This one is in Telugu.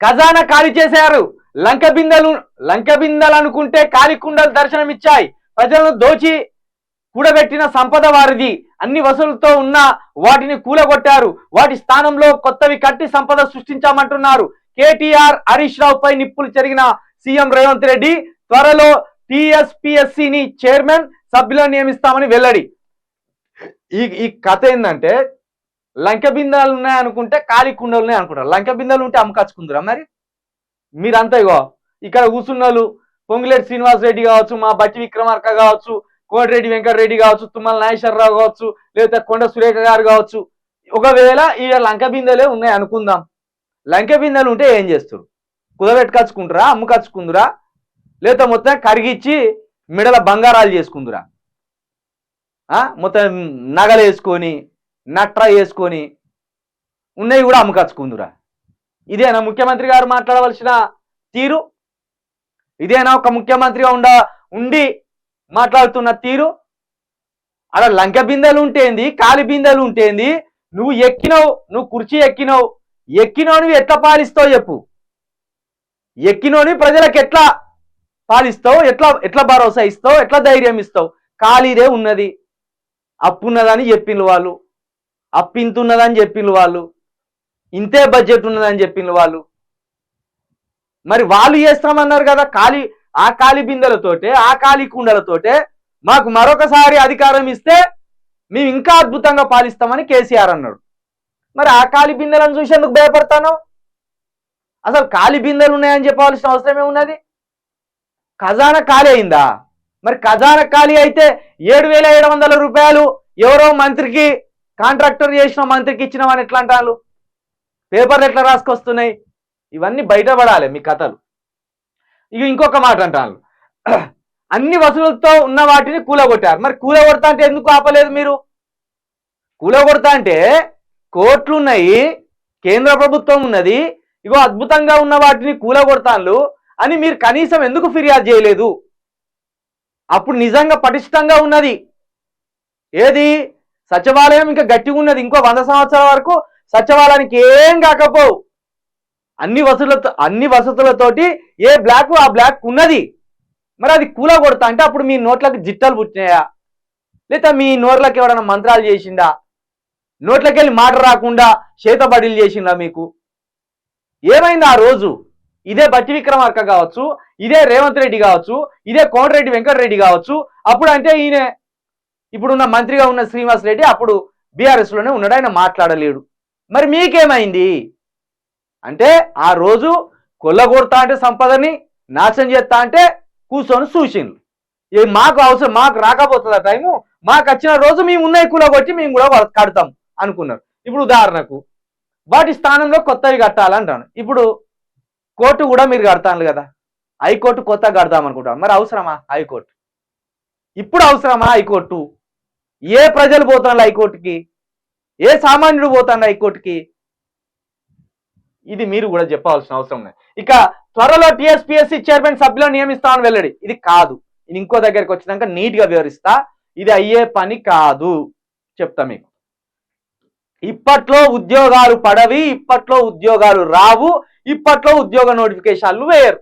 ఖజానా ఖాళీ చేశారు. లంక బిందెలు అనుకుంటే ఖాళీ కుండలు దర్శనమిచ్చాయి. ప్రజలను దోచి కూడబెట్టిన సంపద వారిది. అన్ని వసూలుతో ఉన్న వాటిని కూలగొట్టారు. వాటి స్థానంలో కొత్తవి కట్టి సంపద సృష్టించామంటున్నారు. కేటీఆర్, హరీష్ రావుపై నిప్పులు చెరిగిన సీఎం రేవంత్ రెడ్డి త్వరలో టీఎస్పీఎస్సీని చైర్మన్ సభ్యులను నియమిస్తామని వెల్లడి. ఈ కథ ఏంటంటే లంక బిందెలు ఉన్నాయనుకుంటే ఖాళీ కుండలు ఉన్నాయి అనుకుంటారు. లంక బిందెలు ఉంటే అమ్మకచ్చుకుందరా మరి? మీరంతా ఇగో ఇక్కడ కూర్చున్నోళ్ళు పొంగులేటి శ్రీనివాస్ రెడ్డి కావచ్చు, మా బట్టి విక్రమార్క కావచ్చు, కోటిరెడ్డి వెంకటరెడ్డి కావచ్చు, తుమ్మల నాగేశ్వరరావు కావచ్చు, లేదా కొండ సురేఖ గారు కావచ్చు, ఒకవేళ ఈ లంక బిందెలే ఉన్నాయి అనుకుందాం. లంక బిందెలు ఉంటే ఏం చేస్తారు? కుదబెట్టుకచ్చుకుంటారా, అమ్ముకచ్చుకుందురా, లేదా మొత్తం కరిగిచ్చి మిడల బంగారాలు చేసుకుందురా? మొత్తం నగలు వేసుకొని నట్ర వేసుకొని ఉన్నవి కూడా అమ్మకచ్చుకుందురా? ఇదేనా ముఖ్యమంత్రి గారు మాట్లాడవలసిన తీరు? ఇదేనా ఒక ముఖ్యమంత్రిగా ఉండి మాట్లాడుతున్న తీరు? అలా లంక బిందెలు ఉంటేంది, కాలి బిందెలు ఉంటేంది? నువ్వు ఎక్కినవు, నువ్వు కుర్చీ ఎక్కినోని ఎట్లా పాలిస్తావు చెప్పు? ఎక్కినోని ప్రజలకు ఎట్లా పాలిస్తావు? ఎట్లా భరోసా ఇస్తావు? ఎట్లా ధైర్యం ఇస్తావు? ఖాళీదే ఉన్నది, అప్పున్నదని చెప్పిండ్రు వాళ్ళు, అప్పింతున్నదని చెప్పిండ్రు వాళ్ళు, ఇంతే బడ్జెట్ ఉన్నదని చెప్పిండ్రు వాళ్ళు. మరి వాళ్ళు చేస్తామన్నారు కదా ఆ ఖాళీ బిందెలతోటే, ఆ ఖాళీ కుండలతోటే మాకు మరొకసారి అధికారం ఇస్తే మేము ఇంకా అద్భుతంగా పాలిస్తామని కేసీఆర్ అన్నాడు. మరి ఆ ఖాళీ బిందెలను చూసి ఎందుకు భయపడతాను? అసలు ఖాళీ బిందెలు ఉన్నాయని చెప్పవలసిన అవసరం ఏమున్నది? ఖజానా ఖాళీ అయిందా? మరి ఖజానా ఖాళీ అయితే 7,700 రూపాయలు ఎవరో మంత్రికి, కాంట్రాక్టర్ చేసిన మంత్రికి ఇచ్చినామని ఎట్లా అంటారు? పేపర్లు ఎట్లా రాసుకొస్తున్నాయి? ఇవన్నీ బయటపడాలి మీ కథలు. ఇక ఇంకొక మాట అంటాను, అన్ని వసూలుతో ఉన్న వాటిని కూలగొట్టారు. మరి కూలగొడతా అంటే ఎందుకు ఆపలేదు మీరు? కూలగొడతా అంటే కోర్టులు ఉన్నాయి, కేంద్ర ప్రభుత్వం ఉన్నది, ఇగో అద్భుతంగా ఉన్న వాటిని కూలగొడతాను అని మీరు కనీసం ఎందుకు ఫిర్యాదు చేయలేదు? అప్పుడు నిజంగా పటిష్టంగా ఉన్నది. ఏది? సచివాలయం ఇంకా గట్టిగా ఉన్నది. ఇంకో 100 సంవత్సరాల వరకు సచివాలయానికి ఏం కాకపోవు. అన్ని వసతులతోటి ఏ బ్లాక్ ఆ బ్లాక్ ఉన్నది. మరి అది కూలగొడతా అంటే అప్పుడు మీ నోట్లకు జిట్టలు పుట్టినాయా? లేదా మీ నోట్లకి ఎవడన్నా మంత్రాలు చేసిండా? నోట్లకి వెళ్ళి మాట రాకుండా చేతబడిలు చేసిందా మీకు? ఏమైంది ఆ రోజు? ఇదే బట్టి విక్రమార్క కావచ్చు, ఇదే రేవంత్ రెడ్డి కావచ్చు, ఇదే కోటిరెడ్డి వెంకటరెడ్డి కావచ్చు, అప్పుడు అంటే ఈయన ఇప్పుడున్న మంత్రిగా ఉన్న శ్రీనివాస్ రెడ్డి అప్పుడు బీఆర్ఎస్ లోనే ఉన్నాడు, ఆయన మాట్లాడలేడు. మరి మీకేమైంది? అంటే ఆ రోజు కొల్లగొడతా అంటే సంపదని నాశనం చేస్తా అంటే కూర్చొని చూసిండ్రు. మాకు అవసరం, మాకు రాకపోతుందా టైము, మాకు వచ్చిన రోజు మేము ఉన్నాయి కూలగొట్టి మేము కూడా కడతాం అనుకున్నారు. ఇప్పుడు ఉదాహరణకు వాటి స్థానంలో కొత్తవి కట్టాలంటాను. ఇప్పుడు కోర్టు కూడా మీరు కడతాను కదా, హైకోర్టు కొత్తగా కడతాం అనుకుంటాం. మరి అవసరమా హైకోర్టు? ఇప్పుడు అవసరమా హైకోర్టు? ఏ ప్రజలు పోతాను హైకోర్టుకి? ఏ సామాన్యుడు పోతాను హైకోర్టుకి? ఇది మీరు కూడా చెప్పాల్సిన అవసరం ఉంది. ఇక త్వరలో టీఎస్పీఎస్సీ చైర్మన్ సభ్యులను నియమిస్తామని వెల్లడి. ఇది కాదు, ఇది ఇంకో దగ్గరికి వచ్చినాక నీట్గా వివరిస్తా. ఇది అయ్యే పని కాదు, చెప్తా మీకు. ఇప్పట్లో ఉద్యోగాలు పడవి, ఇప్పట్లో ఉద్యోగాలు రావు, ఇప్పట్లో ఉద్యోగ నోటిఫికేషన్లు వేయరు.